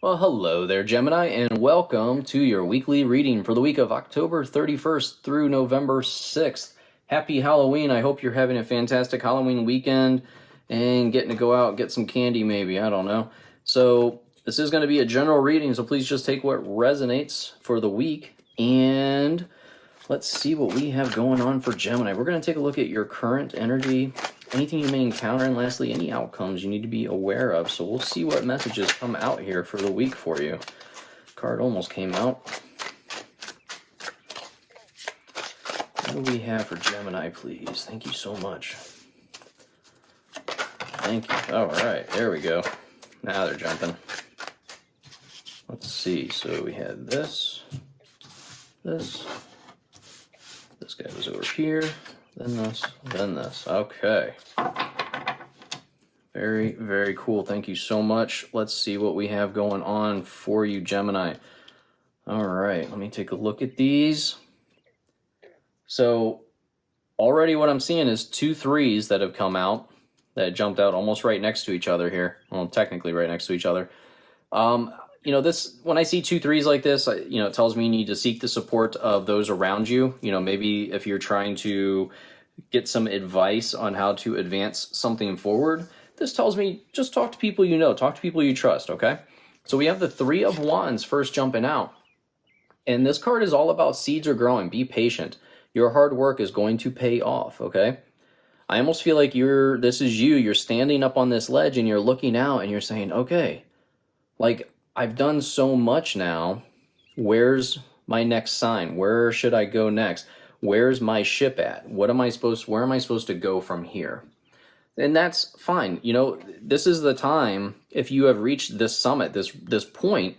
Well, hello there, Gemini, and welcome to your weekly reading for the week of October 31st through November 6th. Happy Halloween. I hope you're having a fantastic Halloween weekend and getting to go out and get some candy, maybe. I don't know. So, this is going to be a general reading, so please just take what resonates for the week. And let's see what we have going on for Gemini. We're going to take a look at your current energy, anything you may encounter, and lastly, any outcomes you need to be aware of. So we'll see what messages come out here for the week for you. Card almost came out. What do we have for Gemini, please? Thank you so much. Thank you. All right, there we go. Now they're jumping. Let's see. So we had this. This guy was over here. Then this, then this. Okay. Very, very cool. Thank you so much. Let's see what we have going on for you, Gemini. All right, let me take a look at these. So already what I'm seeing is 2 3s that have come out, that jumped out almost right next to each other here. Well, technically right next to each other. This, when I see 2 3s like this, it tells me you need to seek the support of those around you. Maybe if you're trying to get some advice on how to advance something forward, this tells me just talk to people you know, talk to people you trust, okay? So we have the 3 of Wands first jumping out. And this card is all about seeds are growing. Be patient. Your hard work is going to pay off, okay? I almost feel like this is you're standing up on this ledge and you're looking out and you're saying, okay, like, I've done so much now. Where's my next sign? Where should I go next? Where's my ship at? Where am I supposed to go from here? And that's fine. This is the time, if you have reached this summit, this point,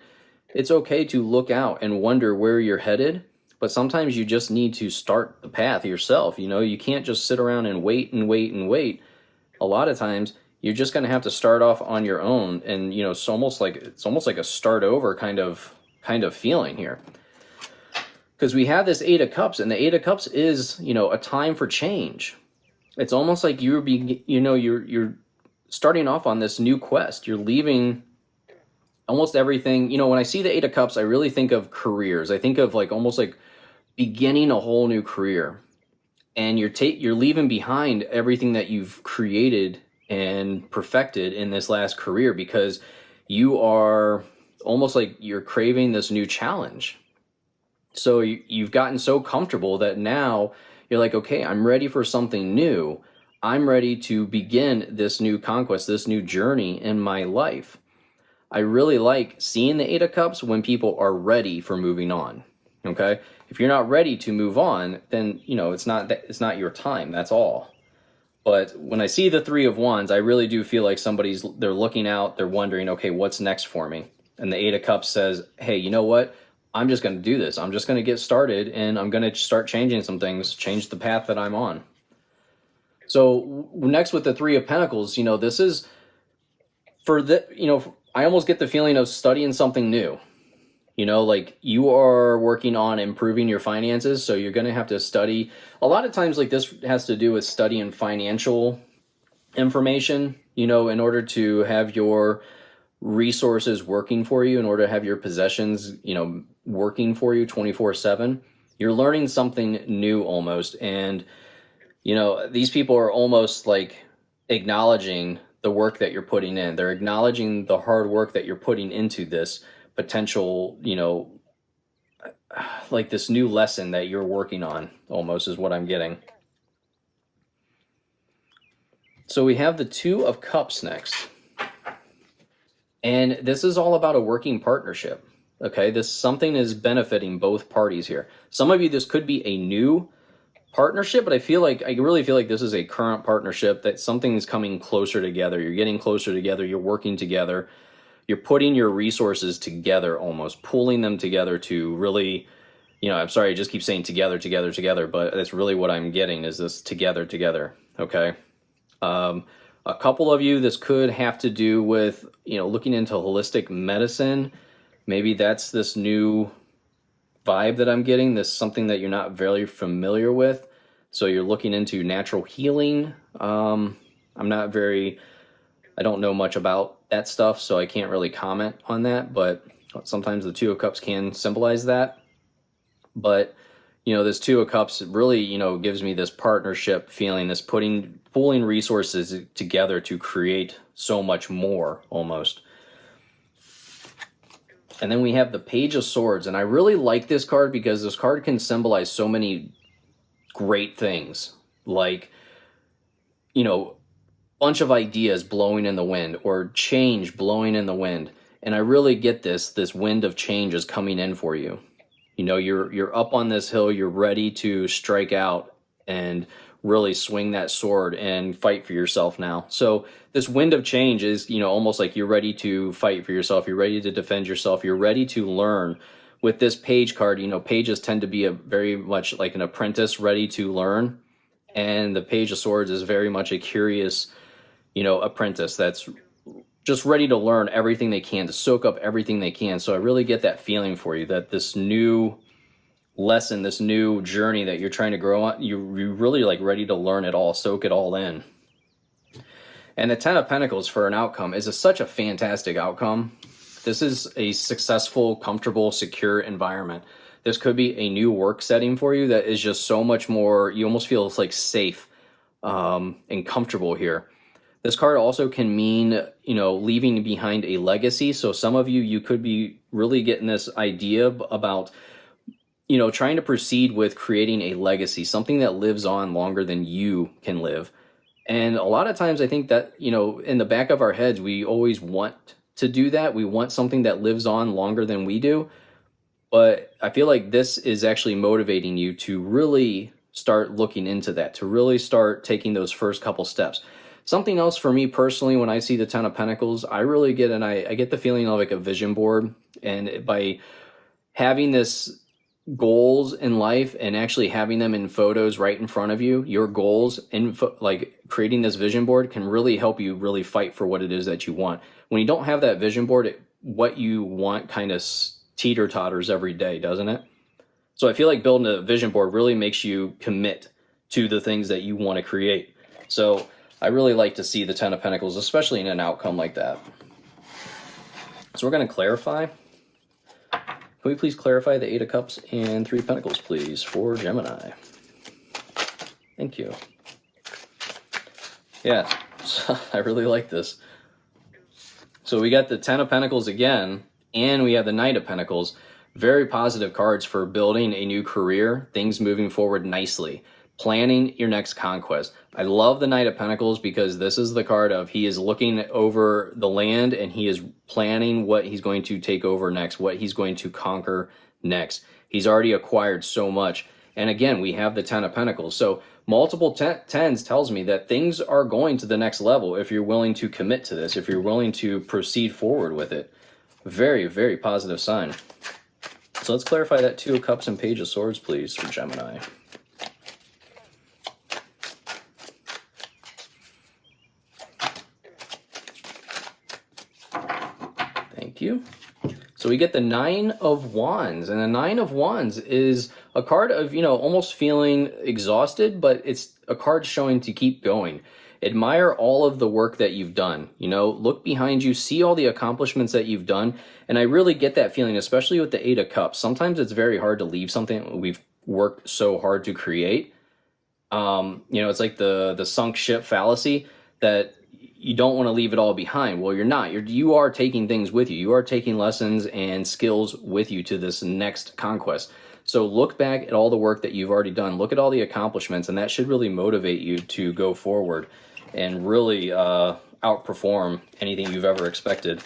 it's okay to look out and wonder where you're headed. But sometimes you just need to start the path yourself. You can't just sit around and wait and wait and wait. A lot of times you're just going to have to start off on your own, and it's almost like a start over kind of feeling here. Because we have this 8 of Cups, and the 8 of Cups is, a time for change. It's almost like you're starting off on this new quest. You're leaving almost everything. When I see the 8 of Cups, I really think of careers. I think of almost like beginning a whole new career, and you're leaving behind everything that you've created and perfected in this last career, because you are almost like you're craving this new challenge. So you've gotten so comfortable that now you're like, okay, I'm ready for something new. I'm ready to begin this new conquest, this new journey in my life. I really like seeing the 8 of Cups when people are ready for moving on. Okay? If you're not ready to move on, then it's not your time. That's all. But when I see the 3 of Wands, I really do feel like they're looking out, they're wondering, okay, what's next for me? And the 8 of Cups says, hey, you know what? I'm just going to do this. I'm just going to get started, and I'm going to start changing some things, change the path that I'm on. So next with the 3 of Pentacles, this is I almost get the feeling of studying something new. Like you are working on improving your finances, so you're going to have to study. A lot of times, this has to do with studying financial information, in order to have your resources working for you, in order to have your possessions, working for you 24/7. You're learning something new almost. And, these people are almost like acknowledging the work that you're putting in. They're acknowledging the hard work that you're putting into this potential, like this new lesson that you're working on, almost is what I'm getting. So we have the 2 of Cups next. And this is all about a working partnership. Okay, something is benefiting both parties here. Some of you, this could be a new partnership, but I really feel like this is a current partnership, that something is coming closer together. You're getting closer together. You're working together. You're putting your resources together, almost pulling them together to really, I'm sorry, I just keep saying together, together, together, but that's really what I'm getting, is this together, together. Okay. A couple of you, this could have to do with, looking into holistic medicine. Maybe that's this new vibe that I'm getting, this something that you're not very familiar with. So you're looking into natural healing. I'm not very I don't know much about that stuff, so I can't really comment on that, but sometimes the Two of Cups can symbolize that. But, this Two of Cups really, gives me this partnership feeling, this pulling resources together to create so much more, almost. And then we have the Page of Swords, and I really like this card because this card can symbolize so many great things, like, bunch of ideas blowing in the wind, or change blowing in the wind. And I really get this wind of change is coming in for you. You're up on this hill, you're ready to strike out and really swing that sword and fight for yourself now. So this wind of change is, almost like you're ready to fight for yourself, you're ready to defend yourself, you're ready to learn. With this page card, pages tend to be very much like an apprentice ready to learn. And the Page of Swords is very much a curious, apprentice that's just ready to learn everything they can, to soak up everything they can. So I really get that feeling for you that this new lesson, this new journey that you're trying to grow on, you're really like ready to learn it all, soak it all in. And the Ten of Pentacles for an outcome is such a fantastic outcome. This is a successful, comfortable, secure environment. This could be a new work setting for you that is just so much more, you almost feel it's like safe and comfortable here. This card also can mean, leaving behind a legacy. So some of you could be really getting this idea about, trying to proceed with creating a legacy, something that lives on longer than you can live. And a lot of times I think that, in the back of our heads, we always want to do that. We want something that lives on longer than we do. But I feel like this is actually motivating you to really start looking into that, to really start taking those first couple steps. Something else for me personally, when I see the Ten of Pentacles, I really get, I get the feeling of like a vision board. And by having this goals in life and actually having them in photos right in front of you, your goals, like creating this vision board can really help you really fight for what it is that you want. When you don't have that vision board, what you want kind of teeter-totters every day, doesn't it? So I feel like building a vision board really makes you commit to the things that you want to create. So I really like to see the Ten of Pentacles, especially in an outcome like that. So we're going to clarify. Can we please clarify the Eight of Cups and Three of Pentacles, please, for Gemini? Thank you. Yeah, I really like this. So we got the Ten of Pentacles again, and we have the Knight of Pentacles. Very positive cards for building a new career, things moving forward nicely, planning your next conquest. I love the Knight of Pentacles because this is the card of he is looking over the land and he is planning what he's going to take over next, what he's going to conquer next. He's already acquired so much. And again, we have the Ten of Pentacles. So multiple tens tells me that things are going to the next level if you're willing to commit to this, if you're willing to proceed forward with it. Very, very positive sign. So let's clarify that Two of Cups and Page of Swords, please, for Gemini. Thank you. So we get the Nine of Wands, and the Nine of Wands is a card of, almost feeling exhausted, but it's a card showing to keep going. Admire all of the work that you've done. Look behind you, see all the accomplishments that you've done. And I really get that feeling, especially with the Eight of Cups. Sometimes it's very hard to leave something we've worked so hard to create. It's like the sunk ship fallacy that you don't want to leave it all behind. Well, you're not. You are taking things with you. You are taking lessons and skills with you to this next conquest. So look back at all the work that you've already done. Look at all the accomplishments, and that should really motivate you to go forward and really outperform anything you've ever expected.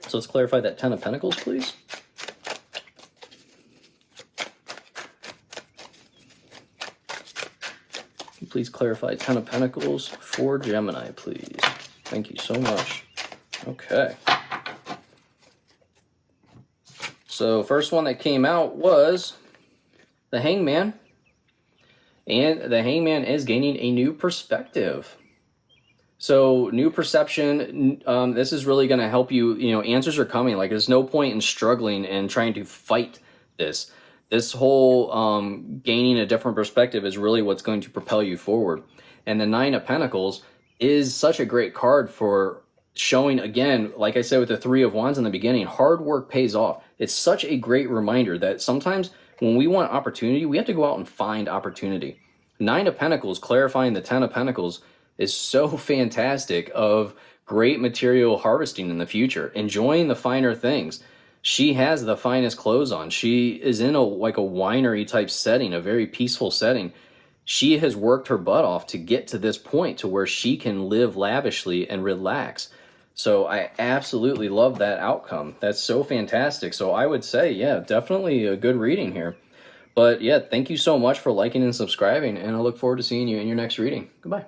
So let's clarify that Ten of Pentacles, please. Please clarify Ten of Pentacles for Gemini, please. Thank you so much. Okay. So first one that came out was the Hangman. And the Hangman is gaining a new perspective. So new perception, this is really going to help you, answers are coming. Like there's no point in struggling and trying to fight this. This whole gaining a different perspective is really what's going to propel you forward. And the Nine of Pentacles is such a great card for showing, again, like I said with the Three of Wands in the beginning, hard work pays off. It's such a great reminder that sometimes when we want opportunity, we have to go out and find opportunity. Nine of Pentacles, clarifying the Ten of Pentacles, is so fantastic of great material harvesting in the future, enjoying the finer things. She has the finest clothes on. She is in a like a winery type setting, a very peaceful setting. She has worked her butt off to get to this point to where she can live lavishly and relax. So I absolutely love that outcome. That's so fantastic. So I would say, yeah, definitely a good reading here. But yeah, thank you so much for liking and subscribing, and I look forward to seeing you in your next reading. Goodbye.